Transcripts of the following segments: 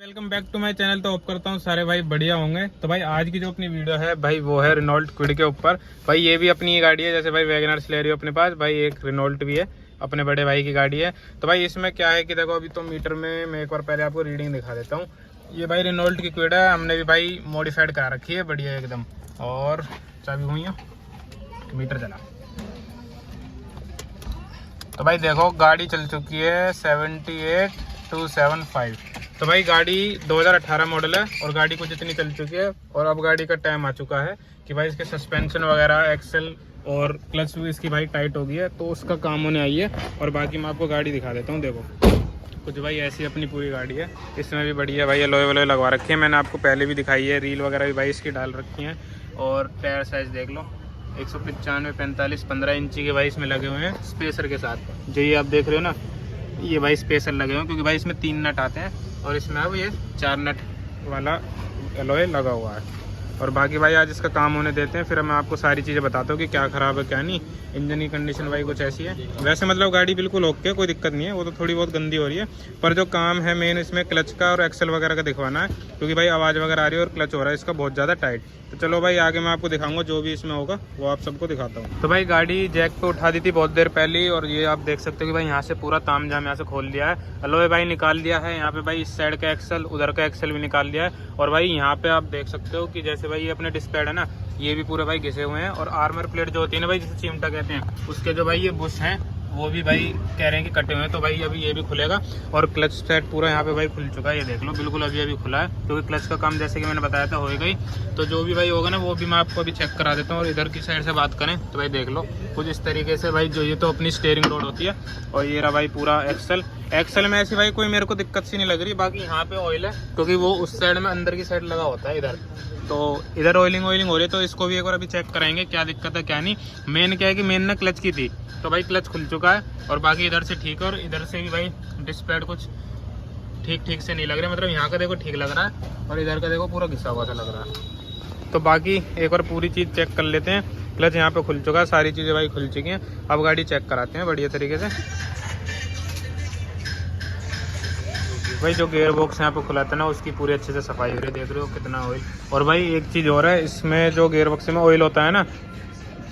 Welcome back to my channel. तो hope करता हूँ सारे भाई बढ़िया होंगे। तो भाई आज की जो अपनी वीडियो है भाई वो है रेनॉल्ट क्विड के ऊपर। भाई ये भी अपनी गाड़ी है, जैसे भाई वैगनर ले रही हो अपने पास, भाई एक रेनॉल्ट भी है, अपने बड़े भाई की गाड़ी है। तो भाई इसमें क्या है कि देखो अभी तो मीटर में मैं एक बार पहले आपको रीडिंग दिखा देता हूँ। ये भाई रेनॉल्ट की क्विड है, हमने भी भाई मॉडिफाइड करा रखी है, बढ़िया एकदम। और चाबी हुई है, मीटर चला। तो भाई देखो गाड़ी चल चुकी है 78,275। तो भाई गाड़ी 2018 मॉडल है और गाड़ी कुछ इतनी चल चुकी है। और अब गाड़ी का टाइम आ चुका है कि भाई इसके सस्पेंशन वगैरह, एक्सेल और क्लच भी इसकी भाई टाइट हो गई है, तो उसका काम होने आई है। और बाकी मैं आपको गाड़ी दिखा देता हूँ। देखो कुछ भाई ऐसी अपनी पूरी गाड़ी है, इसमें भी बढ़िया भाई एलॉय वलॉय लगवा रखी है, मैंने आपको पहले भी दिखाई है। रील वगैरह भी भाई इसकी डाल रखी है। और टायर साइज देख लो, 195 45 15 इंची के भाई इसमें लगे हुए हैं स्पेसर के साथ। जो ये आप देख रहे हो ना, ये भाई स्पेसर लगे हुए हैं क्योंकि भाई इसमें 3 नट आते हैं और इसमें अब ये 4 नट वाला एलॉय लगा हुआ है। और बाकी भाई आज इसका काम होने देते हैं, फिर मैं आपको सारी चीज़ें बताता हूँ कि क्या ख़राब है क्या नहीं। इंजन की कंडीशन भाई कुछ ऐसी है, वैसे मतलब गाड़ी बिल्कुल ओके, कोई दिक्कत नहीं है, वो तो थोड़ी बहुत गंदी हो रही है। पर जो काम है मेन इसमें क्लच का और एक्सेल वगैरह का दिखवाना है, क्योंकि भाई आवाज़ वगैरह आ रही है और क्लच हो रहा है इसका बहुत ज़्यादा टाइट। तो चलो भाई आगे मैं आपको दिखाऊंगा, जो भी इसमें होगा वो आप सबको दिखाता हूँ। तो भाई गाड़ी जैक पे उठा दी थी बहुत देर पहले ही, और ये आप देख सकते हो कि भाई यहाँ से पूरा तामझाम यहाँ से खोल दिया है, एलॉय भाई निकाल दिया है। यहाँ पे भाई इस साइड का एक्सेल, उधर का एक्सेल भी निकाल दिया है। और भाई यहाँ पे आप देख सकते हो कि जैसे भाई ये अपने डिस्पैड है ना, ये भी पूरे भाई घिसे हुए हैं। और आर्मर प्लेट जो होती है ना भाई, जिसे चिमटा कहते हैं, उसके जो भाई ये बुश हैं वो भी भाई कह रहे हैं कि कटे हुए हैं। तो भाई अभी ये भी खुलेगा। और क्लच सेट पूरा यहाँ पे भाई खुल चुका है, ये देख लो बिल्कुल अभी खुला है, क्योंकि क्लच का काम जैसे कि मैंने बताया था होएगा ही। तो जो भी भाई होगा ना वो भी मैं आपको अभी चेक करा देता हूँ। और इधर की साइड से बात करें तो भाई देख लो कुछ इस तरीके से भाई, जो ये तो अपनी स्टीयरिंग रोड होती है। और ये रहा भाई पूरा एक्सेल में ऐसी भाई कोई मेरे को दिक्कत सी नहीं लग रही। बाकी यहाँ पे ऑयल है, क्योंकि वो उस साइड में अंदर की साइड लगा होता है इधर, तो इधर ऑयलिंग हो रही है। तो इसको भी एक बार अभी चेक कराएंगे क्या दिक्कत है क्या नहीं। मेन क्या है कि मेन ना क्लच की थी, तो भाई क्लच खुल चुका है। और बाकी इधर से ठीक है, और इधर से भी भाई डिस्पैड कुछ ठीक से नहीं लग रहा, मतलब यहाँ का देखो ठीक लग रहा है और इधर का देखो पूरा घिसा हुआ सा लग रहा है। तो बाकी एक बार पूरी चीज़ चेक कर लेते हैं। क्लच यहाँ पे खुल चुका है, सारी चीज़ें भाई खुल चुकी हैं। अब गाड़ी चेक कराते हैं बढ़िया तरीके से। भाई जो गेयर बॉक्स यहाँ पे खुला था ना, उसकी पूरी अच्छे से सफाई हो रही है, देख रहे हो कितना ऑयल। और भाई एक चीज़ और है, इसमें जो गेयर बॉक्स में ऑयल होता है ना,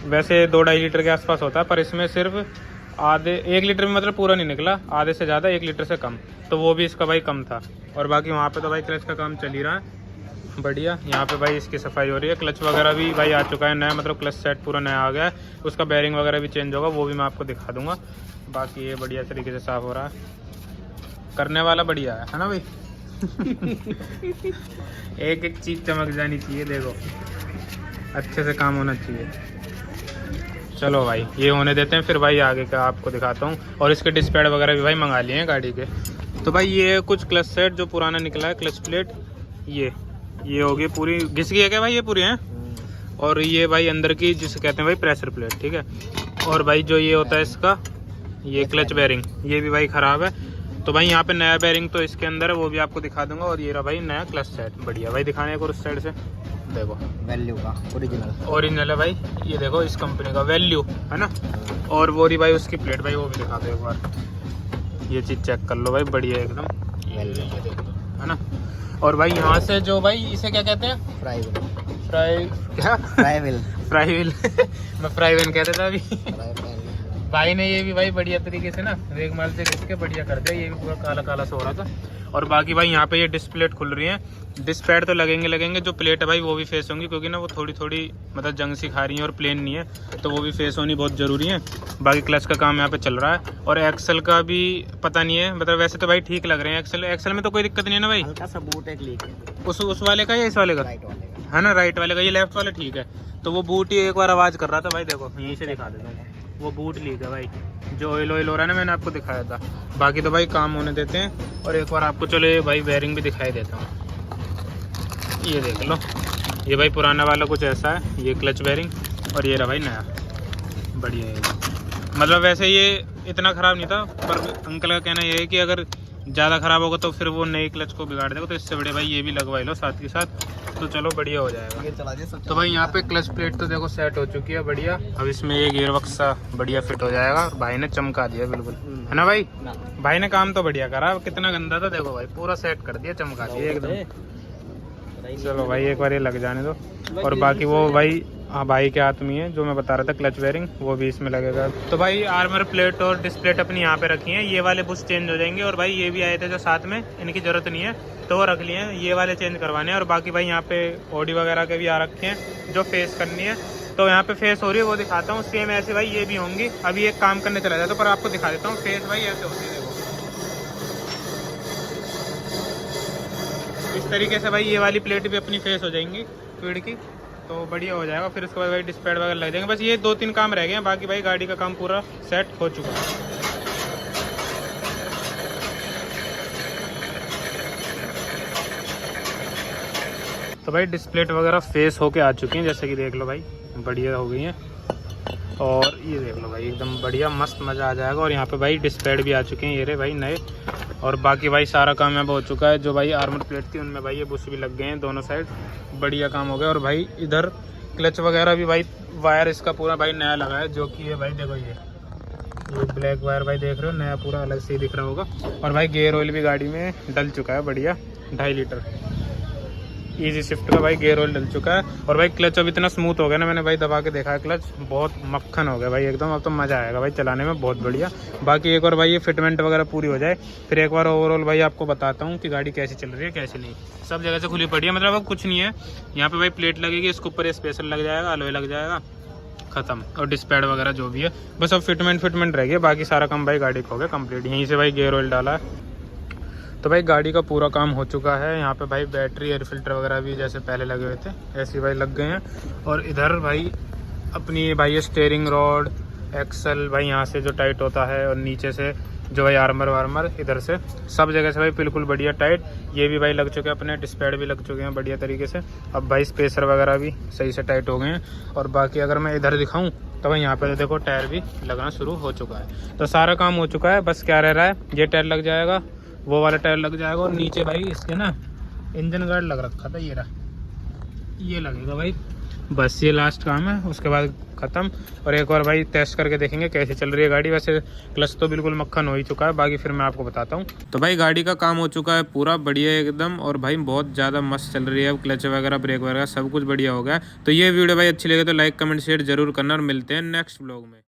वैसे 2-2.5 लीटर के आसपास होता है, पर इसमें सिर्फ आधे 1 लीटर में मतलब पूरा नहीं निकला, आधे से ज़्यादा 1 लीटर से कम, तो वो भी इसका भाई कम था। और बाकी वहाँ पे तो भाई क्लच का काम चल ही रहा है बढ़िया। यहाँ पे भाई इसकी सफाई हो रही है। क्लच वगैरह भी भाई आ चुका है नया, मतलब क्लच सेट पूरा नया आ गया है। उसका बेयरिंग वगैरह भी चेंज होगा, वो भी मैं आपको दिखा दूँगा। बाकी ये बढ़िया तरीके से साफ़ हो रहा है, करने वाला बढ़िया है ना भाई। एक एक चीज़ चमक जानी चाहिए, देखो अच्छे से काम होना चाहिए। चलो भाई ये होने देते हैं, फिर भाई आगे का आपको दिखाता हूँ। और इसके डिस्पैड वगैरह भी भाई मंगा लिए हैं गाड़ी के। तो भाई ये कुछ क्लच सेट जो पुराना निकला है, क्लच प्लेट ये होगी पूरी घिस गई है क्या भाई, ये पूरी हैं। और ये भाई अंदर की जिसे कहते हैं भाई प्रेशर प्लेट, ठीक है। और भाई जो ये होता है इसका, ये क्लच बेयरिंग, ये भी भाई ख़राब है। तो भाई यहाँ पे नया बेयरिंग तो इसके अंदर है, वो भी आपको दिखा दूंगा। और ये रहा भाई नया क्लच सेट, बढ़िया भाई दिखाने को उस साइड से देखो, वैल्यू का ओरिजिनल है भाई, ये देखो इस कंपनी का वैल्यू है ना। और वो रही भाई उसकी प्लेट, भाई वो भी दिखा दो एक बार, ये चीज़ चेक कर लो भाई बढ़िया एकदम, ये देखो है ना। और भाई यहाँ से जो भाई इसे क्या कहते हैं, फ्राई व्हील मैं फ्राई व्हील कहता था अभी। भाई ने ये भी भाई बढ़िया तरीके से ना रेग माल से घिस के बढ़िया कर दिया, ये भी पूरा काला काला सा हो रहा था। और बाकी भाई यहाँ पे ये डिस्प्लेट खुल रही है, डिस्पैड तो लगेंगे, जो प्लेट है भाई वो भी फेस होंगी, क्योंकि ना वो थोड़ी मतलब जंग सी खा रही है और प्लेन नहीं है, तो वो भी फेस होनी बहुत ज़रूरी है। बाकी क्लच का काम यहाँ पे चल रहा है। और एक्सेल का भी पता नहीं है, मतलब वैसे तो भाई ठीक लग रहे हैं एक्सेल में तो कोई दिक्कत नहीं है ना भाई। हल्का सा बूट एक लीक है उस वाले का या इस वाले का, राइट वाले का है ना, राइट वाले का। ये लेफ्ट वाला ठीक है, तो वो बूट ही एक बार आवाज़ कर रहा था भाई, देखो यहीं से दिखा देता हूँ, वो बूट लीक है भाई, जो ऑयल हो रहा है ना, मैंने आपको दिखाया था। बाकी तो भाई काम होने देते हैं। और एक बार आपको चलो ये भाई बेयरिंग भी दिखाई देता हूँ, ये देख लो, ये भाई पुराना वाला कुछ ऐसा है, ये क्लच बेयरिंग। और ये रहा भाई नया, बढ़िया है। मतलब वैसे ये इतना ख़राब नहीं था, पर अंकल का कहना ये है कि अगर ज़्यादा ख़राब होगा तो फिर वो नई क्लच को बिगाड़ देगा, तो इससे बड़े भाई ये भी लगवा लो साथ के साथ, तो चलो बढ़िया हो जाएगा। तो भाई यहाँ पे क्लच प्लेट तो देखो सेट हो चुकी है बढ़िया। अब इसमें ये गियर बक्स सा बढ़िया फिट हो जाएगा। भाई ने चमका दिया बिल्कुल, है ना भाई? भाई ने काम तो बढ़िया करा। कितना गंदा था देखो भाई, पूरा सेट कर दिया, चमका दिया एकदम। चलो भाई एक बार ये लग जाने दो। और बाकी वो भाई, हाँ भाई के हाथ में है जो मैं बता रहा था क्लच वेयरिंग, वो भी इसमें लगेगा। तो भाई आर्मर प्लेट और डिस्क प्लेट अपनी यहाँ पे रखी हैं। ये वाले बुश चेंज हो जाएंगे। और भाई ये भी आए थे जो साथ में, इनकी जरूरत नहीं है तो वो रख लिए हैं, ये वाले चेंज करवाने हैं। और बाकी भाई यहाँ पे ऑडी वगैरह के भी आ रखे हैं जो फेस करनी है, तो यहाँ पे फेस हो रही है वो दिखाता हूँ। सेम ऐसे भाई ये भी होंगी। अभी एक काम करने चला जाता हूँ पर आपको दिखा देता हूँ। फेस भाई ऐसे होती है देखो, इस तरीके से भाई ये वाली प्लेट भी अपनी फेस हो जाएंगी स्पीड की, तो बढ़िया हो जाएगा। फिर उसके बाद भाई डिस्पैड वगैरह लग जाएंगे। बस ये 2-3 काम रह गए हैं, बाकी भाई गाड़ी का काम पूरा सेट हो चुका है। तो भाई डिस्प्लेट वगैरह फेस होके आ चुकी हैं, जैसे कि देख लो भाई बढ़िया हो गई हैं। और ये देख लो भाई एकदम बढ़िया मस्त मज़ा आ जाएगा। और यहाँ पे भाई डिस्पैड भी आ चुके हैं ये रे भाई नए। और बाकी भाई सारा काम यहाँ पे हो चुका है। जो भाई आर्मर प्लेट थी उनमें भाई ये बुश भी लग गए हैं दोनों साइड, बढ़िया काम हो गया। और भाई इधर क्लच वगैरह भी भाई वायर इसका पूरा भाई नया लगा है, जो कि है भाई देखो ये ब्लैक वायर भाई देख रहे हो, नया पूरा अलग से ही दिख रहा होगा। और भाई गेयर ऑयल भी गाड़ी में डल चुका है बढ़िया, 2.5 लीटर इजी शिफ्ट का भाई गेयर ऑयल डल चुका है। और भाई क्लच अब इतना स्मूथ हो गया ना, मैंने भाई दबा के देखा है, क्लच बहुत मक्खन हो गया भाई एकदम। अब तो मज़ा आएगा भाई चलाने में, बहुत बढ़िया। बाकी एक बार भाई ये फिटमेंट वगैरह पूरी हो जाए, फिर एक बार ओवरऑल भाई आपको बताता हूँ कि गाड़ी कैसी चल रही है कैसी नहीं। सब जगह से खुली पड़ी है, मतलब अब कुछ नहीं है। यहाँ पे भाई प्लेट लगेगी, इसके ऊपर स्पेशल लग जाएगा, अलॉय लग जाएगा, खत्म। और डिस्पैड वगैरह जो भी है बस अब फिटमेंट रह गया, बाकी सारा काम भाई गाड़ी का हो गया कंप्लीट। यहीं से भाई गेयर ऑयल डाला है, तो भाई गाड़ी का पूरा काम हो चुका है। यहाँ पे भाई बैटरी एयर फिल्टर वगैरह भी जैसे पहले लगे हुए थे ऐसे भाई लग गए हैं। और इधर भाई अपनी भाई ये स्टीयरिंग रॉड एक्सल भाई यहाँ से जो टाइट होता है, और नीचे से जो भाई आर्मर वार्मर इधर से सब जगह से भाई बिल्कुल बढ़िया टाइट। ये भी भाई लग चुके हैं अपने, डिस्पैड भी लग चुके हैं बढ़िया तरीके से। अब भाई स्पेसर वगैरह भी सही से टाइट हो गए हैं। और बाकी अगर मैं इधर दिखाऊँ तो भाई यहाँ पे देखो टायर भी लगना शुरू हो चुका है। तो सारा काम हो चुका है, बस क्या रह रहा है, ये टायर लग जाएगा, वो वाला टायर लग जाएगा। और नीचे भाई इसके ना इंजन गार्ड लग रखा था, ये रहा, ये लगेगा भाई। बस ये लास्ट काम है, उसके बाद ख़त्म। और एक बार भाई टेस्ट करके देखेंगे कैसे चल रही है गाड़ी। वैसे क्लच तो बिल्कुल मक्खन हो ही चुका है, बाकी फिर मैं आपको बताता हूँ। तो भाई गाड़ी का काम हो चुका है पूरा बढ़िया एकदम, और भाई बहुत ज़्यादा मस्त चल रही है। अब क्लच वगैरह ब्रेक वगैरह सब कुछ बढ़िया हो गया। तो ये वीडियो भाई अच्छी लगे तो लाइक कमेंट शेयर जरूर करना, और मिलते हैं नेक्स्ट व्लॉग में।